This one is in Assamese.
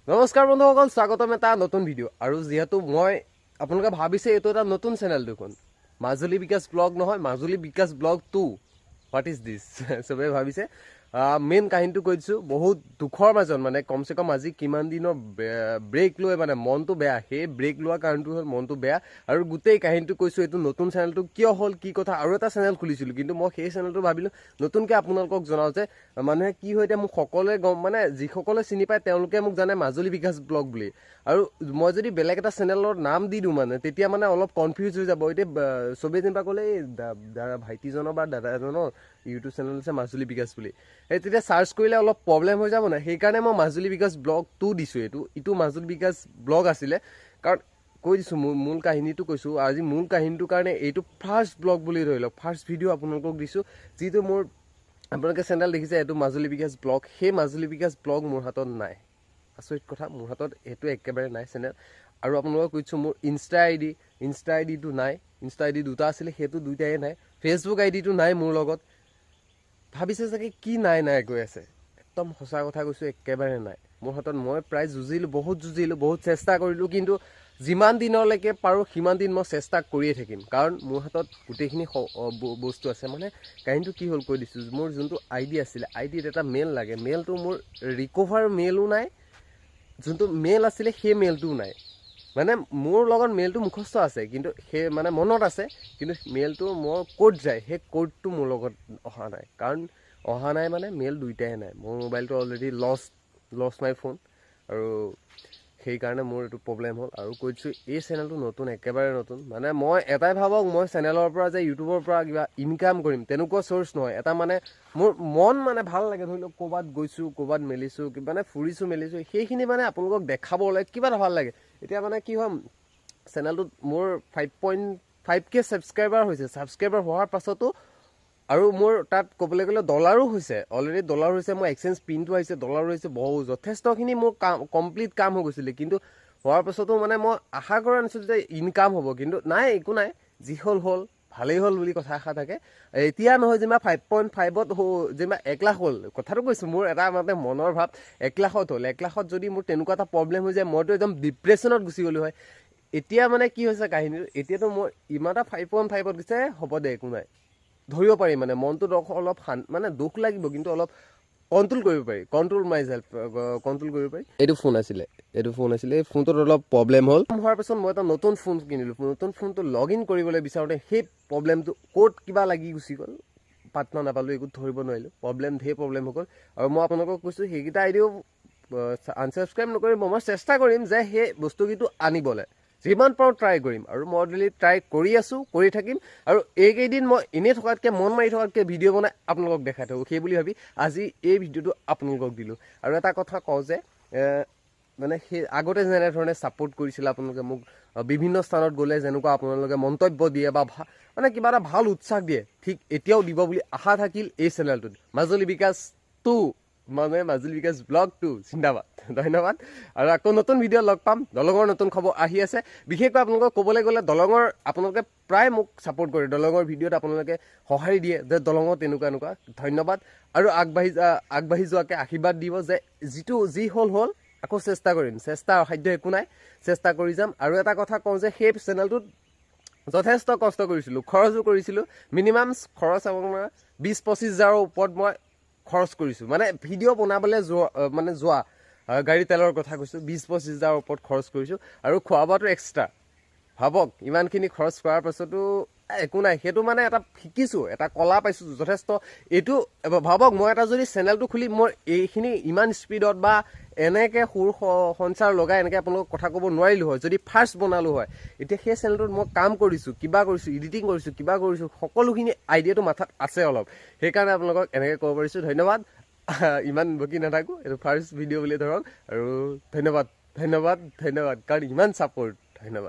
নমস্কাৰ বন্ধুসকল, স্বাগতম এটা নতুন ভিডিঅ' আৰু যিহেতু মই আপোনালোকে ভাবিছে এইটো এটা নতুন চেনেল দেখোন, মাজুলী বিকাশ ব্লগ নহয়, মাজুলী বিকাশ ব্লগ 2। হোৱাট ইজ দিছ চবে ভাবিছে। মেইন কাহিনীটো কৈ দিছোঁ, বহুত দুখৰ মাজত মানে কমচে কম আজি কিমান দিনৰ ব্ৰেক লৈ মানে মনটো বেয়া, সেই ব্ৰেক লোৱা কাৰণটো হ'ল মনটো বেয়া। আৰু গোটেই কাহিনীটো কৈছোঁ, এইটো নতুন চেনেলটো কিয় হ'ল, কি কথা। আৰু এটা চেনেল খুলিছিলোঁ, কিন্তু মই সেই চেনেলটো ভাবিলোঁ নতুনকৈ আপোনালোকক জনাওঁ যে মানুহে কি হয়, এতিয়া মোক সকলোৱে গম মানে যিসকলে চিনি পায় তেওঁলোকে মোক জানে মাজুলী বিকাশ ব্লগ বুলি। আৰু মই যদি বেলেগ এটা চেনেলৰ নাম দি দিওঁ মানে তেতিয়া মানে অলপ কনফিউজ হৈ যাব। এতিয়া চবেই যেনিবা ক'লে এই ভাইটিজনৰ বা দাদা এজনৰ ইউটিউব চেনেল আছে মাজুলী বিকাশ বুলি, সেই তেতিয়া চাৰ্চ কৰিলে অলপ প্ৰব্লেম হৈ যাব নাই। সেইকাৰণে মই মাজুলী বিকাশ ব্লগ 2 দিছোঁ। এইটো মাজুলী বিকাশ ব্লগ আছিলে, কাৰণ কৈ দিছোঁ মূল কাহিনীটো কৈছোঁ। আজি মূল কাহিনীটোৰ কাৰণে এইটো ফাৰ্ষ্ট ব্লগ বুলি ধৰি লওক, ফাৰ্ষ্ট ভিডিঅ' আপোনালোকক দিছোঁ। যিটো মোৰ আপোনালোকে চেনেল দেখিছে, এইটো মাজুলী বিকাশ ব্লগ, সেই মাজুলী বিকাশ ব্লগ মোৰ হাতত নাই। আচৰিত কথা, মোৰ হাতত সেইটো একেবাৰে নাই চেনেল। আৰু আপোনালোকক কৈছোঁ মোৰ ইনষ্টা আই ডিটো নাই। ইনষ্টা আই ডি দুটা আছিলে, সেইটো দুইটাই নাই। ফেচবুক আই ডিটো নাই মোৰ লগত। ভাবিছে চাগে কি নাই কৈ আছে, একদম সঁচা কথা কৈছোঁ, একেবাৰে নাই মোৰ হাতত। মই প্ৰায় বহুত যুঁজিলোঁ, বহুত চেষ্টা কৰিলোঁ, কিন্তু যিমান দিনলৈকে পাৰোঁ সিমান দিন মই চেষ্টা কৰিয়ে থাকিম, কাৰণ মোৰ হাতত গোটেইখিনি বস্তু আছে। মানে কাহিনীটো কি হ'ল কৈ দিছোঁ, মোৰ যোনটো আই ডি আছিলে, আই ডিত এটা মেইল লাগে, মেইলটো মোৰ ৰিকভাৰ মেইলো নাই, যোনটো মেইল আছিলে সেই মেইলটোও নাই। মানে মোৰ লগত মেইলটো মুখস্থ আছে, কিন্তু সেই মানে মনত আছে, কিন্তু মেইলটো মোৰ ক'ত যায় সেই ক'ডটো মোৰ লগত অহা নাই। কাৰণ অহা নাই মানে মেইল দুইটাই নাই। মোৰ মোবাইলটো অলৰেডি লষ্ট মাই ফোন, আৰু সেইকাৰণে মোৰ এইটো প্ৰব্লেম হ'ল। আৰু কৈ দিছোঁ এই চেনেলটো নতুন, একেবাৰে নতুন। মানে মই এটাই ভাবক, মই চেনেলৰ পৰা যে ইউটিউবৰ পৰা কিবা ইনকাম কৰিম তেনেকুৱা চ'ৰ্চ নহয়। এটা মানে মোৰ মন মানে ভাল লাগে, ধৰি লওক ক'ৰবাত গৈছোঁ, ক'ৰবাত মেলিছোঁ, মানে ফুৰিছোঁ মেলিছোঁ, সেইখিনি মানে আপোনালোকক দেখাবলৈ কিবা এটা ভাল লাগে। এতিয়া মানে কি হয়, চেনেলটোত মোৰ 5.5K ছাবস্ক্ৰাইবাৰ হৈছে। ছাবস্ক্ৰাইবাৰ হোৱাৰ পাছতো আৰু মোৰ তাত ক'বলৈ গ'লে ডলাৰো হৈছে, অলৰেডি ডলাৰ হৈছে। মোৰ এক্সচেঞ্জ পিনটো আহিছে, ডলাৰো হৈছে, যথেষ্টখিনি মোৰ কমপ্লিট কাম হৈ গৈছিলে। কিন্তু হোৱাৰ পাছতো মানে মই আশা কৰা নাছিলোঁ যে ইনকাম হ'ব, কিন্তু নাই, একো নাই, যি হ'ল ভালেই হ'ল বুলি কথা এষাৰ থাকে। এতিয়া নহয়, যেনিবা 5.5ত যেনিবা 1 লাখ হ'ল, কথাটো কৈছোঁ, মোৰ এটা মানে মনৰ ভাৱ 1 লাখত হ'ল। 1 লাখত যদি মোৰ তেনেকুৱা এটা প্ৰব্লেম হৈ যায়, মইতো একদম ডিপ্ৰেশ্যনত গুচি গ'লোঁ হয়। এতিয়া মানে কি হৈছে কাহিনীটো, এতিয়াতো মই ইমান এটা 5.5ত গৈছে, হ'ব দে, একো নাই, ধৰিব পাৰি। মানে মনটো অলপ মানে দুখ লাগিব, কিন্তু অলপ কণ্ট্ৰল কৰিব পাৰি, কণ্ট্ৰল কৰিব পাৰি। এইটো ফোন আছিলে, এই ফোনটোত অলপ প্ৰব্লেম হ'ল। হোৱাৰ পাছত মই এটা নতুন ফোন কিনিলোঁ। নতুন ফোনটো লগ ইন কৰিবলৈ বিচাৰোঁতে সেই প্ৰব্লেমটো ক'ত কিবা লাগি গুচি গ'ল, পাত্তা নাপালোঁ, একো ধৰিব নোৱাৰিলোঁ। ঢেৰ প্ৰব্লেম হৈ গ'ল। আৰু মই আপোনালোকক কৈছোঁ সেইকেইটা আইডিও আনছাবস্ক্ৰাইব নকৰিব, মই চেষ্টা কৰিম যে সেই বস্তুকেইটো আনিবলৈ যিমান পাৰোঁ ট্ৰাই কৰিম। আৰু মই অলৰেডি ট্ৰাই কৰি আছোঁ, কৰি থাকিম। আৰু এইকেইদিন মই এনেই থকাতকৈ, মন মাৰি থকাতকৈ ভিডিঅ' বনাই আপোনালোকক দেখাই থাকোঁ, সেই বুলি ভাবি আজি এই ভিডিঅ'টো আপোনালোকক দিলোঁ। আৰু এটা কথা কওঁ যে মানে সেই আগতে যেনেধৰণে ছাপোৰ্ট কৰিছিলে আপোনালোকে মোক, বিভিন্ন স্থানত গ'লে যেনেকুৱা আপোনালোকে মন্তব্য দিয়ে বা মানে কিবা এটা ভাল উৎসাহ দিয়ে, ঠিক এতিয়াও দিব বুলি আশা থাকিল এই চেনেলটোত। মাজুলী বিকাশ 2, মানে মাজুলী বিকাশ ব্লগ 2, জিন্দাবাদ, ধন্যবাদ। আৰু আকৌ নতুন ভিডিঅ' লগ পাম। দলঙৰ নতুন খবৰ আহি আছে। বিশেষকৈ আপোনালোকক ক'বলৈ গ'লে, দলঙৰ আপোনালোকে প্ৰায় মোক ছাপোৰ্ট কৰে, দলঙৰ ভিডিঅ'ত আপোনালোকে সঁহাৰি দিয়ে যে দলঙত এনেকুৱা ধন্যবাদ। আৰু আগবাঢ়ি যোৱাকৈ আশীৰ্বাদ দিব যে যি হ'ল, আকৌ চেষ্টা কৰিম, চেষ্টা অসাধ্য একো নাই, চেষ্টা কৰি যাম। আৰু এটা কথা কওঁ যে সেই চেনেলটোত যথেষ্ট কষ্ট কৰিছিলোঁ, খৰচো কৰিছিলোঁ। মিনিমাম খৰচ আপোনাৰ 20-25 হাজাৰৰ ওপৰত মই খৰচ কৰিছোঁ। মানে ভিডিঅ' বনাবলৈ যোৱা গাড়ী তেলৰ কথা কৈছোঁ, 20-25 হাজাৰৰ ওপৰত খৰচ কৰিছোঁ। আৰু খোৱা বোৱাটো এক্সট্ৰা। ভাবক, ইমানখিনি খৰচ কৰাৰ পাছতো একো নাই। সেইটো মানে এটা শিকিছোঁ, এটা কলা পাইছোঁ যথেষ্ট। এইটো ভাবক, মই এটা যদি চেনেলটো খুলি মই এইখিনি ইমান স্পীডত বা এনেকৈ সুৰ সঞ্চাৰ লগাই এনেকৈ আপোনালোকক কথা ক'ব নোৱাৰিলোঁ হয় যদি ফাৰ্ষ্ট বনালোঁ হয়। এতিয়া সেই চেনেলটোত মই কাম কৰিছোঁ, কিবা কৰিছোঁ, এডিটিং কৰিছোঁ, কিবা কৰিছোঁ, সকলোখিনি আইডিয়াটো মাথাত আছে অলপ, সেইকাৰণে আপোনালোকক এনেকৈ ক'ব পাৰিছোঁ। ধন্যবাদ। ইমান বকি নাথাকোঁ, এইটো ফাৰ্ষ্ট ভিডিঅ' বুলি ধৰক। আৰু ধন্যবাদ, কাৰণ ইমান ছাপোৰ্ট, ধন্যবাদ।